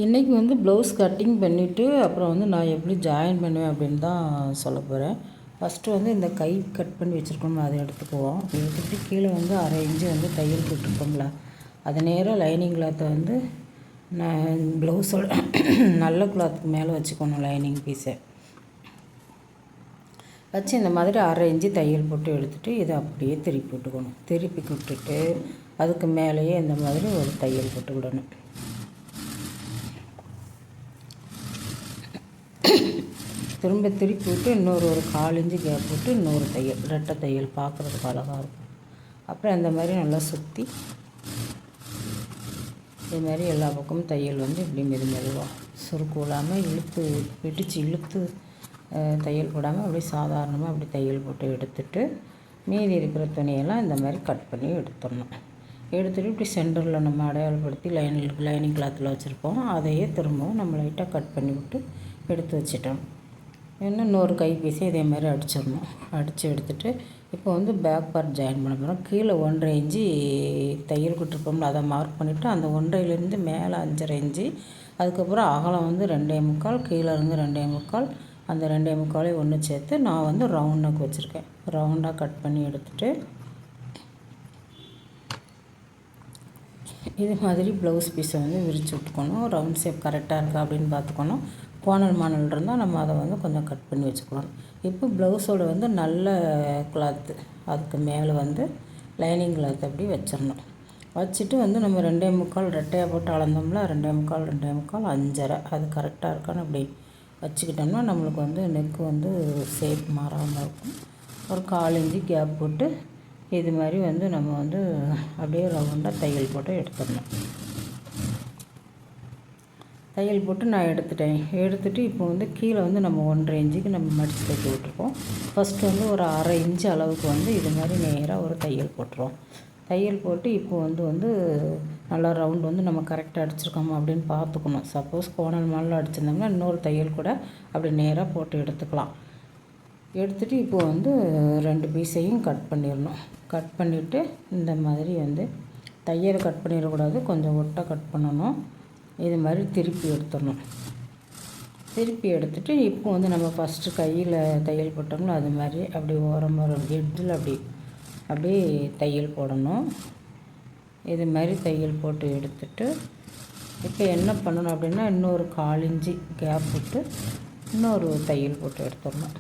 இன்றைக்கி வந்து blouse cutting பண்ணிவிட்டு அப்புறம் வந்து நான் எப்படி ஜாயின் பண்ணுவேன் அப்படின்னு தான் சொல்ல போகிறேன். ஃபஸ்ட்டு வந்து இந்த கை கட் பண்ணி வச்சுருக்கோம்ல அதை எடுத்துக்குவோம். எடுத்துகிட்டு கீழே வந்து 1/2 இன்ச்சு வந்து தையல் போட்டிருக்கோம்ல அது நேராக லைனிங் கிளாத்தை வந்து நான் ப்ளவுஸோட நல்ல கிளாத்துக்கு மேலே வச்சுக்கணும். லைனிங் பீஸை வச்சு இந்த மாதிரி 1/2 இன்ச்சு தையல் போட்டு எடுத்துகிட்டு இதை அப்படியே திருப்பி விட்டுக்கணும். திருப்பி விட்டுட்டு அதுக்கு மேலேயே இந்த மாதிரி ஒரு தையல் போட்டு விடணும். திரும்ப திருப்பி விட்டு ஒரு 1/4 இன்ச்சு கேப் விட்டு இன்னொரு தையல், ரெட்டை தையல் பார்க்குறதுக்கு அழகாக இருக்கும். அப்புறம் இந்த மாதிரி நல்லா சுற்றி இது மாதிரி எல்லா பக்கமும் தையல் வந்து இப்படி மெதுவாக சுருக்கு விடாமல் இழுத்து தையல் போடாமல் அப்படி சாதாரணமாக அப்படி தையல் போட்டு எடுத்துட்டு மீதி இருக்கிற துணியெல்லாம் இந்த மாதிரி கட் பண்ணி எடுத்துடணும். எடுத்துகிட்டு இப்படி சென்டரில் நம்ம அடையாளப்படுத்தி லைனிங் கிளாத்தில் வச்சுருப்போம். அதையே திரும்பவும் நம்ம லைட்டாக கட் பண்ணி விட்டு எடுத்து வச்சிட்டோம். இன்னொரு கை பீஸை இதே மாதிரி அடிச்சிடணும். அடித்து எடுத்துகிட்டு இப்போ வந்து பேக் பார்ட் ஜாயின் பண்ண போகிறோம். கீழே 1/2 இன்ச்சு தையல் கொடுத்துருப்போம்ல அதை மார்க் பண்ணிவிட்டு அந்த 1/2லேருந்து மேலே 5/2 இன்ச்சு, அதுக்கப்புறம் அகலம் வந்து 2.75, கீழே இருந்து 2.75, அந்த 2.75 ஒன்று சேர்த்து நான் வந்து ரவுண்டாக வச்சுருக்கேன். ரவுண்டாக கட் பண்ணி எடுத்துகிட்டு இது மாதிரி ப்ளவுஸ் பீஸை வந்து விரித்து விட்டுக்கணும். ரவுண்ட் ஷேப் கரெக்டாக இருக்கா அப்படின்னு பார்த்துக்கணும். கோணல் மானல் இருந்தால் நம்ம அதை வந்து கொஞ்சம் கட் பண்ணி வச்சுக்கலாம். இப்போ ப்ளவுஸோட வந்து நல்ல கிளாத்து அதுக்கு மேலே வந்து லைனிங் கிளாத் அப்படி வச்சிடணும். வச்சுட்டு வந்து நம்ம 2.75 ரெட்டையாக போட்டு அளந்தோம்ல, 2.75 5/2 அது கரெக்டாக இருக்கான்னு அப்படி வச்சுக்கிட்டோம்னா நம்மளுக்கு வந்து நெக்கு வந்து ஷேப் மாறாமல் இருக்கும். ஒரு 1/4 இன்ச்சு கேப் போட்டு இது மாதிரி வந்து நம்ம வந்து அப்படியே ரவுண்டாக தையல் போட்டு எடுத்துடணும். தையல் போட்டு நான் எடுத்துகிட்டு இப்போ வந்து கீழே வந்து நம்ம 1/2 இன்ச்சுக்கு நம்ம மடித்து தைக்க விட்டுருக்கோம். ஃபஸ்ட்டு வந்து ஒரு 1/2 இன்ச்சு அளவுக்கு வந்து இது மாதிரி நேராக ஒரு தையல் போட்டுருவோம். தையல் போட்டு இப்போ வந்து நல்லா ரவுண்டு வந்து நம்ம கரெக்டாக அடிச்சிருக்கோமா அப்படின்னு பார்த்துக்கணும். சப்போஸ் கோணல் மாடலில் அடிச்சிருந்தோம்னா இன்னொரு தையல் கூட அப்படி நேராக போட்டு எடுத்துக்கலாம். எடுத்துகிட்டு இப்போ வந்து 2 பீஸையும் கட் பண்ணிடணும். கட் பண்ணிவிட்டு இந்த மாதிரி வந்து தையலை கட் பண்ணிடக்கூடாது, கொஞ்சம் ஒட்டை கட் பண்ணணும். இது மாதிரி திருப்பி எடுத்துடணும். திருப்பி எடுத்துகிட்டு இப்போ வந்து நம்ம ஃபஸ்ட்டு கையில் தையல் போட்டோம்னா அது மாதிரி அப்படி ஓரமாக எட்ஜில் அப்படியே தையல் போடணும். இது மாதிரி தையல் போட்டு எடுத்துட்டு இப்போ என்ன பண்ணணும் அப்படின்னா இன்னொரு 1/4 இன்ச்சு கேப் விட்டு இன்னொரு தையல் போட்டு எடுத்துடணும்.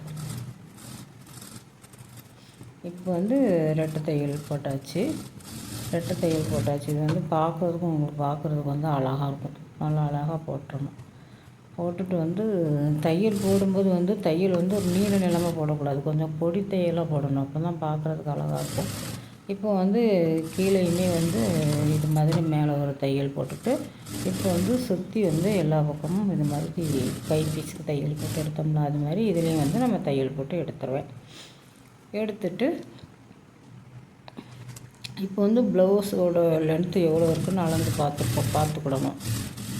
இப்போ வந்து ரெட்டை தையல் போட்டாச்சு. இது வந்து பார்க்குறதுக்கு வந்து அழகாக இருக்கும். நல்லா அழகாக போட்டுடணும். போட்டுட்டு வந்து தையல் போடும்போது வந்து தையல் வந்து ஒரு நீள நிலமாக போடக்கூடாது, கொஞ்சம் பொடி தையலாக போடணும். அப்போ தான் பார்க்குறதுக்கு அழகாக இருக்கும். இப்போ வந்து கீழேயுமே வந்து இது மாதிரி மேலே ஒரு தையல் போட்டுட்டு இப்போ வந்து சுற்றி வந்து எல்லா பக்கமும் இது மாதிரி கை பீஸுக்கு தையல் போட்டு எடுத்தோம்னா அது மாதிரி இதுலேயும் வந்து நம்ம தையல் போட்டு எடுத்துருவேன். எடுத்துட்டு இப்போ வந்து ப்ளவுஸோட லென்த்து எவ்வளோ இருக்குன்னு அளந்து பார்த்துக்கிடணும்.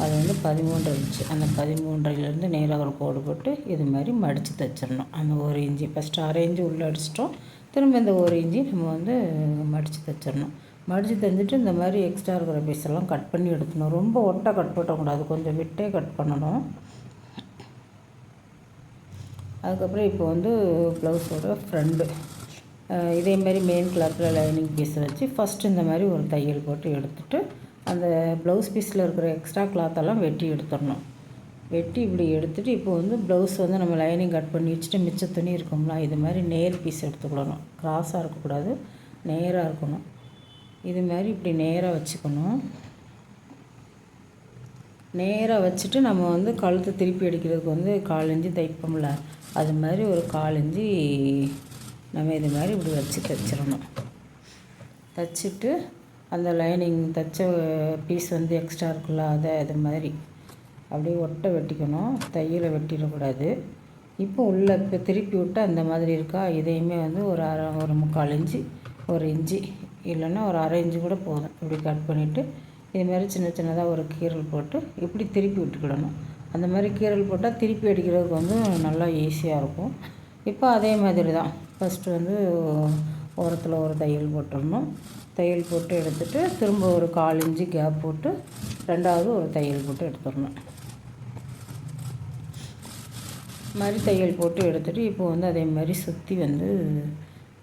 அது வந்து 13 இன்ச்சு. அந்த 13லேருந்து நேராக ஒரு கோடு போட்டு இது மாதிரி மடித்து தைச்சிடணும். அந்த 1 இன்ச்சு ஃபஸ்ட்டு 1/2 இன்ச்சு உள்ளே அடிச்சிட்டோம். திரும்ப இந்த 1 இன்ச்சு நம்ம வந்து மடித்து தைச்சிடணும். மடித்து தைஞ்சிட்டு இந்த மாதிரி எக்ஸ்ட்ரா இருக்கிற பீஸெல்லாம் கட் பண்ணி எடுக்கணும். ரொம்ப ஒட்டை கட் பண்ணக்கூடாது, கொஞ்சம் விட்டே கட் பண்ணணும். அதுக்கப்புறம் இப்போ வந்து ப்ளவுஸோட ஃப்ரண்ட்டு இதேமாரி மெயின் கிளாத்தில் லைனிங் பீஸை வச்சு ஃபஸ்ட்டு இந்த மாதிரி ஒரு தையல் போட்டு எடுத்துகிட்டு அந்த ப்ளவுஸ் பீஸில் இருக்கிற எக்ஸ்ட்ரா கிளாத்தெல்லாம் வெட்டி எடுத்துடணும். வெட்டி இப்படி எடுத்துகிட்டு இப்போ வந்து ப்ளவுஸ் வந்து நம்ம லைனிங் கட் பண்ணி வச்சுட்டு மிச்ச துணி இருக்கும்ல, இது மாதிரி நேர் பீஸ் எடுத்துக்கிடணும். கிராஸாக இருக்கக்கூடாது, நேராக இருக்கணும். இது மாதிரி இப்படி நேராக வச்சுக்கணும். நேராக வச்சுட்டு நம்ம வந்து கழுத்தை திருப்பி அடிக்கிறதுக்கு வந்து 1/4 இன்ச்சு தைப்போம்ல, அது மாதிரி ஒரு 1/4 இன்ச்சு நம்ம இது மாதிரி இப்படி வச்சு தைச்சிடணும். தைச்சிட்டு அந்த லைனிங் தைச்ச பீஸ் வந்து எக்ஸ்ட்ரா இருக்குல்ல அதை இது மாதிரி அப்படியே ஒட்டை வெட்டிக்கணும், தையலை வெட்டிடக்கூடாது. இப்போ உள்ளே இப்போ திருப்பி விட்டு அந்த மாதிரி இருக்கா, இதையுமே வந்து ஒரு 3/4 இன்ச்சு 1 இன்ச்சு இல்லைன்னா ஒரு 1/2 இன்ச்சு கூட போதும். இப்படி கட் பண்ணிவிட்டு இது மாதிரி சின்னதாக ஒரு கீரல் போட்டு இப்படி திருப்பி விட்டுக்கிடணும். அந்த மாதிரி கீரல் போட்டால் திருப்பி அடிக்கிறதுக்கு வந்து நல்லா ஈஸியாக இருக்கும். இப்போ அதே மாதிரி தான் ஃபஸ்ட்டு வந்து ஓரத்தில் ஒரு தையல் போட்டுடணும். தையல் போட்டு எடுத்துகிட்டு திரும்ப ஒரு 1/4 இன்ச்சு கேப் போட்டு ரெண்டாவது ஒரு தையல் போட்டு எடுத்துடணும். மாதிரி தையல் போட்டு எடுத்துகிட்டு இப்போ வந்து அதே மாதிரி சுற்றி வந்து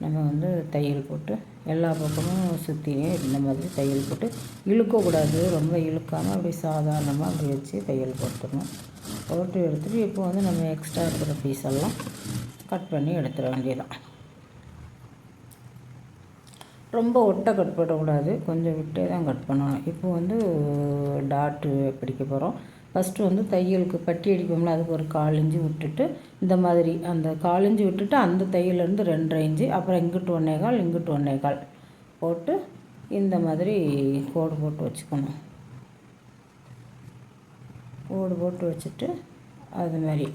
நம்ம வந்து தையல் போட்டு எல்லா பக்கமும் சுற்றியும் இந்த மாதிரி தையல் போட்டு இழுக்கக்கூடாது, ரொம்ப இழுக்காமல் அப்படி சாதாரணமாக அப்படி வச்சு தையல் போட்டுடணும். போட்டு எடுத்துகிட்டு இப்போ வந்து நம்ம எக்ஸ்ட்ரா இருக்கிற பீஸ் எல்லாம் கட் பண்ணி எடுத்துட வேண்டியதான். ரொம்ப ஒட்டை கட் பண்ணக்கூடாது, கொஞ்சம் விட்டே தான் கட் பண்ணணும். இப்போ வந்து டாட்டு பிடிக்க போகிறோம். ஃபஸ்ட்டு வந்து தையலுக்கு பட்டி அடிப்போம்ல, அதுக்கு ஒரு 1/4 இன்ச்சு விட்டுட்டு இந்த மாதிரி அந்த 1/4 இன்ச்சு விட்டுட்டு அந்த தையலேருந்து 2.5 இன்ச்சு, அப்புறம் இங்கிட்டு 1.25 இங்கிட்டு 1.25 போட்டு இந்த மாதிரி கோடு போட்டு வச்சுக்கணும். கோடு போட்டு வச்சுட்டு அது மாதிரி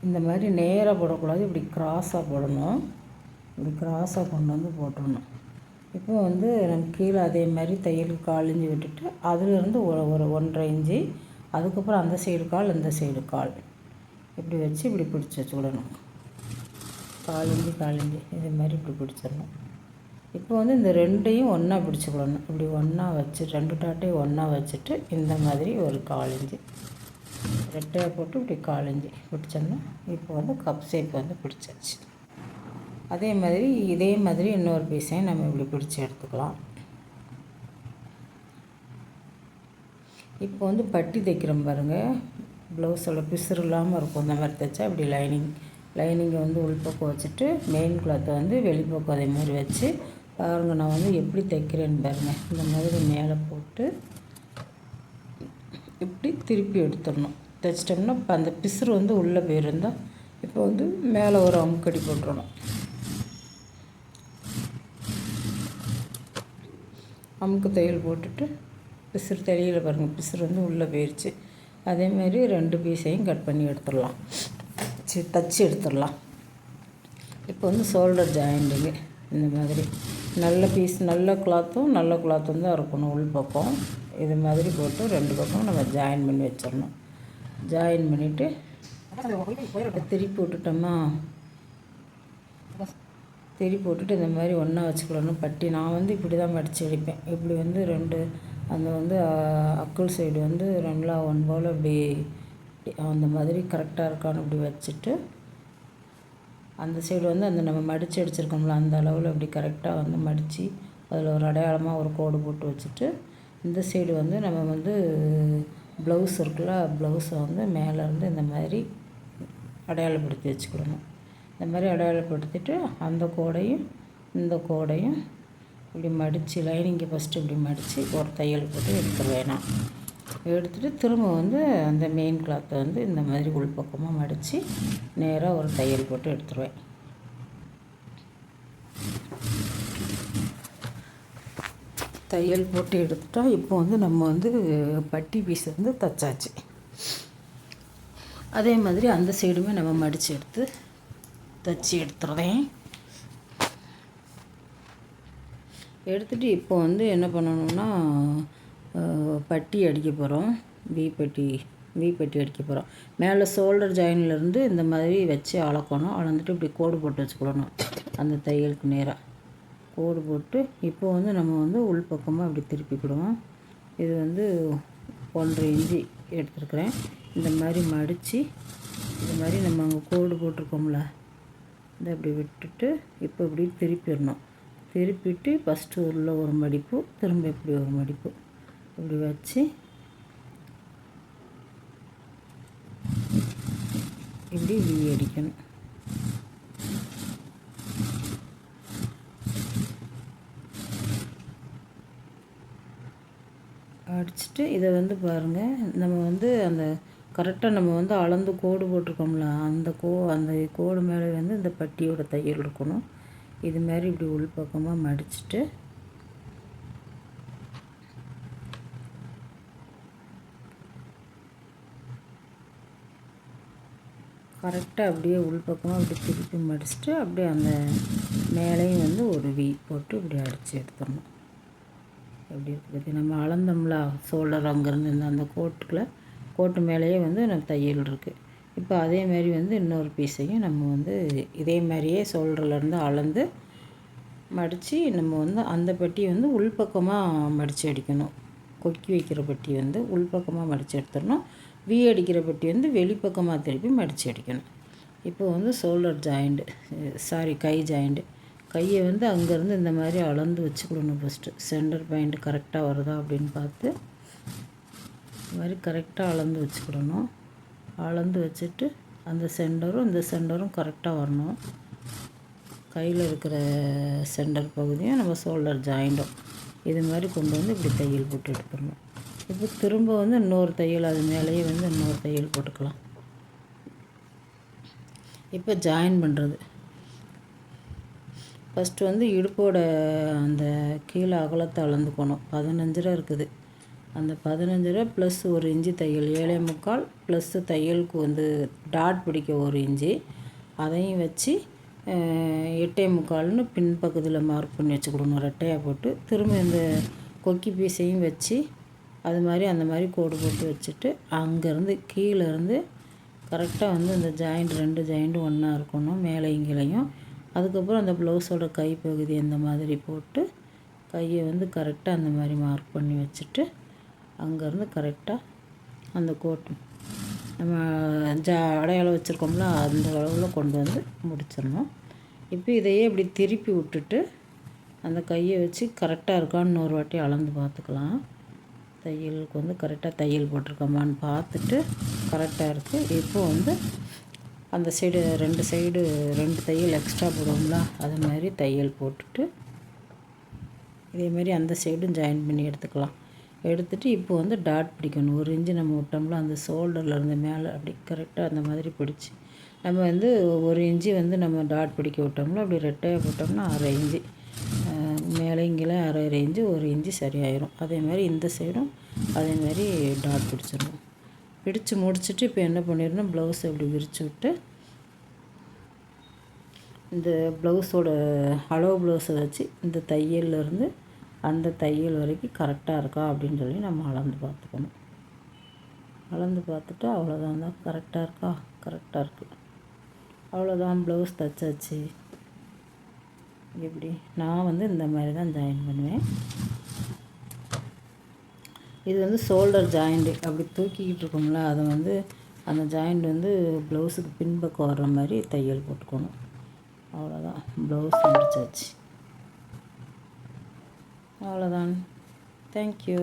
இந்த மாதிரி நேராக போடக்கூடாது, இப்படி கிராஸாக போடணும். இப்படி கிராஸாக கொண்டு வந்து போட்டுடணும். இப்போ வந்து நம்ம கீழே அதே மாதிரி தையலுக்கு 1/4 இன்ச்சு விட்டுட்டு அதுலேருந்து ஒரு 1.5 இன்ச்சு, அதுக்கப்புறம் அந்த சைடு கால் இந்த சைடு கால் இப்படி வச்சு இப்படி பிடிச்சி வச்சுக்கிடணும். 1/4 இன்ச்சு 1/4 இன்ச்சு இது மாதிரி இப்படி பிடிச்சிடணும். இப்போ வந்து இந்த ரெண்டையும் ஒன்றா பிடிச்சிக்கிடணும். இப்படி ஒன்றா வச்சு 2 டாட்டையும் ஒன்றா வச்சுட்டு இந்த மாதிரி ஒரு 1/4 இன்ச்சு ரெட்டையை போட்டு இப்படி 1/4 இன்ச்சு பிடிச்சோம்னா இப்போ வந்து கப் ஷேப் வந்து பிடிச்சாச்சு. அதே மாதிரி இன்னொரு பீஸையும் நம்ம இப்படி பிடிச்சி எடுத்துக்கலாம். இப்போ வந்து பட்டி தைக்கிறோம் பாருங்கள், ப்ளவுஸோட பிசுறு இல்லாமல் இருக்கும். இந்த மாதிரி தைச்சா இப்படி லைனிங்கை வந்து உள்பக்கம் வச்சுட்டு மெயின் கிளாத்தை வந்து வெளிப்பக்கம் அதே மாதிரி வச்சு பாருங்கள். நான் வந்து எப்படி தைக்கிறேன்னு பாருங்கள். இந்த மாதிரி மேலே போட்டு இப்படி திருப்பி எடுத்துடணும். தைச்சிட்டோம்னா இப்போ அந்த பிசுறு வந்து உள்ளே போயிருந்தால் இப்போ வந்து மேலே ஒரு அமுக்கடி போட்டுடணும். அமுக்கு தையல் போட்டுட்டு பிசுறு தெளியில் பாருங்கள், பிசுறு வந்து உள்ளே போயிடுச்சு. அதேமாதிரி 2 பீஸையும் கட் பண்ணி எடுத்துடலாம், தச்சு எடுத்துடலாம். இப்போ வந்து ஷோல்டர் ஜாயிண்டிங்கு இந்த மாதிரி நல்ல கிளாத்தும் தான் இருக்கணும் உள் பக்கம். இது மாதிரி போட்டு 2 பக்கம் நம்ம ஜாயின் பண்ணி வச்சிடணும். ஜாயின் பண்ணிவிட்டு திருப்பி விட்டுட்டோமா, திருப்பி விட்டுட்டு இந்த மாதிரி ஒன்றா வச்சுக்கிடணும். பட்டி நான் வந்து இப்படி தான் மடித்து அடிப்பேன். இப்படி வந்து 2 அந்த வந்து அக்குள் சைடு வந்து நல்லா ஒன் போல் இப்படி அந்த மாதிரி கரெக்டாக இருக்கான்னு இப்படி வச்சுட்டு அந்த சைடு வந்து அந்த நம்ம மடித்து அடிச்சிருக்கோம்ல அந்த அளவில் இப்படி கரெக்டாக வந்து மடித்து அதில் ஒரு அடையாளமாக ஒரு கோடு போட்டு வச்சுட்டு இந்த சைடு வந்து நம்ம வந்து ப்ளவுஸ் இருக்குல்ல, ப்ளவுஸை வந்து மேலேருந்து இந்த மாதிரி அடையாளப்படுத்தி வச்சுக்கிடணும். இந்த மாதிரி அடையாளப்படுத்திட்டு அந்த கோடையும் இந்த கோடையும் இப்படி மடித்து லைனிங்கை ஃபஸ்ட்டு இப்படி மடித்து ஒரு தையல் போட்டு எடுத்துருவேன். நான் எடுத்துகிட்டு திரும்ப வந்து அந்த மெயின் கிளாத்தை வந்து இந்த மாதிரி உள்பக்கமாக மடித்து நேராக ஒரு தையல் போட்டு எடுத்துருவேன். தையல் போட்டு எடுத்துட்டா இப்போ வந்து நம்ம வந்து பட்டி பீஸ் வந்து தைச்சாச்சு. அதே மாதிரி அந்த சைடுமே நம்ம மடித்து எடுத்து தைச்சி எடுத்துடுறேன். எடுத்துகிட்டு இப்போ வந்து என்ன பண்ணணும்னா பட்டி அடிக்க போகிறோம். வி பட்டி அடிக்க போகிறோம். மேலே ஷோல்டர் ஜாயின்லேருந்து இந்த மாதிரி வச்சு அளக்கணும். அளந்துட்டு இப்படி கோடு போட்டு வச்சுக்கிடணும். அந்த தையலுக்கு நேராக கோடு போட்டு இப்போ வந்து நம்ம வந்து உள்பக்கமாக இப்படி திருப்பிக்கிடுவோம். இது வந்து 1.5 இன்ச்சு எடுத்துருக்குறேன். இந்த மாதிரி மடித்து இந்த மாதிரி நம்ம அங்கே கோடு போட்டிருக்கோம்ல, இதை இப்படி விட்டுட்டு இப்போ இப்படி திருப்பிடணும். திருப்பிட்டு ஃபஸ்ட்டு உள்ள ஒரு மடிப்பு, திரும்ப இப்படி ஒரு மடிப்பு இப்படி வச்சு இப்படி வி அடிக்கணும். அடிச்சுட்டு இதை வந்து பாருங்கள், நம்ம வந்து அந்த கரெக்டாக நம்ம வந்து அளந்து கோடு போட்டிருக்கோம்ல, அந்த கோடு மேலே வந்து இந்த பட்டியோட தையல் இருக்கணும். இது மாதிரி இப்படி உள்பக்கமாக மடிச்சுட்டு கரெக்டாக அப்படியே உள்பக்கமாக அப்படி திருப்பி மடிச்சுட்டு அப்படியே அந்த மேலேயும் வந்து ஒரு வி போட்டு இப்படி அடித்து எடுத்துடணும். எப்படி இருக்குது நம்ம அளந்தோம்ல ஷோல்டர் அங்கேருந்து அந்த கோட்டு மேலேயே வந்து நம்ம தையல் இருக்குது. இப்போ அதேமாரி வந்து இன்னொரு பீஸையும் நம்ம வந்து இதே மாதிரியே ஷோல்டர்லேருந்து அளந்து மடித்து நம்ம வந்து அந்த பட்டி வந்து உள்பக்கமாக மடித்து அடிக்கணும். கொக்கி வைக்கிற பட்டி வந்து உள்பக்கமாக மடித்து எடுத்துடணும். வி அடிக்கிற பட்டி வந்து வெளிப்பக்கமாக திருப்பி மடித்து அடிக்கணும். இப்போ வந்து ஷோல்டர் ஜாயிண்ட்டு கை ஜாயிண்ட்டு கையை வந்து அங்கேருந்து இந்த மாதிரி அளந்து வச்சுக்கிடணும். ஃபஸ்ட்டு சென்டர் பாயிண்ட் கரெக்டாக வருதா அப்படின்னு பார்த்து இந்த மாதிரி கரெக்டாக அளந்து வச்சுக்கிடணும். அளந்து வச்சுட்டு அந்த சென்டரும் இந்த சென்டரும் கரெக்டாக வரணும். கையில் இருக்கிற சென்டர் பகுதியும் நம்ம ஷோல்டர் ஜாயிண்ட்டும் இது மாதிரி கொண்டு வந்து இப்படி தையல் போட்டு எடுத்துடணும். இப்போ திரும்ப வந்து இன்னொரு தையல் அது மேலேயே வந்து இன்னொரு தையல் போட்டுக்கலாம். இப்போ ஜாயின் பண்ணுறது ஃபஸ்ட்டு வந்து இடுப்போட அந்த கீழே அகலத்தை அளந்துக்கணும். 15 இருக்குது. அந்த 15 ப்ளஸ் 1 இன்ச்சு தையல் 7.25 ப்ளஸ்ஸு தையலுக்கு வந்து டாட் பிடிக்க 1 இன்ச்சு அதையும் வச்சு 8.25ன்னு பின்பக்கத்தில் மார்க் பண்ணி வச்சுக்கிடணும். ரெட்டையாக போட்டு திரும்ப இந்த கொக்கி பீஸையும் வச்சு அது மாதிரி அந்த மாதிரி கோடு போட்டு வச்சுட்டு அங்கேருந்து கீழேருந்து கரெக்டாக வந்து அந்த ஜாயிண்ட் 2 ஜாயிண்ட்டும் ஒன்றா இருக்கணும் மேலேயும் கீழேயும். அதுக்கப்புறம் அந்த ப்ளவுஸோட கைப்பகுதி அந்த மாதிரி போட்டு கையை வந்து கரெக்டாக அந்த மாதிரி மார்க் பண்ணி வச்சுட்டு அங்கேருந்து கரெக்டாக அந்த கோட்டு நம்ம அடையாளம் வச்சுருக்கோம்ல அந்த அளவில் கொண்டு வந்து முடிச்சிடணும். இப்போ இதையே இப்படி திருப்பி விட்டுட்டு அந்த கையை வச்சு கரெக்டாக இருக்கான்னு ஒரு வாட்டி அளந்து பார்த்துக்கலாம். தையலுக்கு வந்து கரெக்டாக தையல் போட்டிருக்கோமான்னு பார்த்துட்டு கரெக்டாக இருக்குது. இப்போ வந்து அந்த சைடு 2 தையல் எக்ஸ்ட்ரா போடுவோம்ல அது மாதிரி தையல் போட்டுட்டு இதேமாரி அந்த சைடும் ஜாயின் பண்ணி எடுத்துக்கலாம். எடுத்துகிட்டு இப்போ வந்து டாட் பிடிக்கணும். 1 இன்ச்சு நம்ம விட்டோம்ல அந்த ஷோல்டரில் இருந்து மேலே அப்படி கரெக்டாக அந்த மாதிரி பிடிச்சி நம்ம வந்து 1 இன்ச்சு வந்து நம்ம டாட் பிடிக்க விட்டோம்ல அப்படி ரெட்டையாக போட்டோம்னா 1/2 இன்ச்சு மேலேயும் கீழே 1/2 இன்ச்சு 1 இன்ச்சு சரியாயிடும். அதேமாதிரி இந்த சைடும் அதேமாதிரி டாட் பிடிச்சிடணும். பிடிச்சி முடிச்சுட்டு இப்போ என்ன பண்ணிடணும், ப்ளவுஸ் அப்படி விரித்து விட்டு இந்த ப்ளவுஸோட அளவு ப்ளவுஸை வச்சு இந்த தையல்லேருந்து அந்த தையல் வரைக்கும் கரெக்டாக இருக்கா அப்படின்னு சொல்லி நம்ம அளந்து பார்த்துக்கணும். அளந்து பார்த்துட்டு அவ்வளோதான் கரெக்டாக இருக்கா, கரெக்டாக இருக்குது, அவ்வளோதான் ப்ளவுஸ் தைச்சாச்சு. இப்படி நான் வந்து இந்த மாதிரி தான் ஜாயின் பண்ணுவேன். இது வந்து ஷோல்டர் ஜாயிண்ட்டு அப்படி தூக்கிக்கிட்டு இருக்கோம்ல அதை வந்து அந்த ஜாயிண்ட் வந்து ப்ளவுஸுக்கு பின்பக்கம் வர்ற மாதிரி தையல் போட்டுக்கணும். அவ்வளோதான் ப்ளவுஸ் முடிச்சாச்சு. அவ்வளோதான். தேங்க்யூ.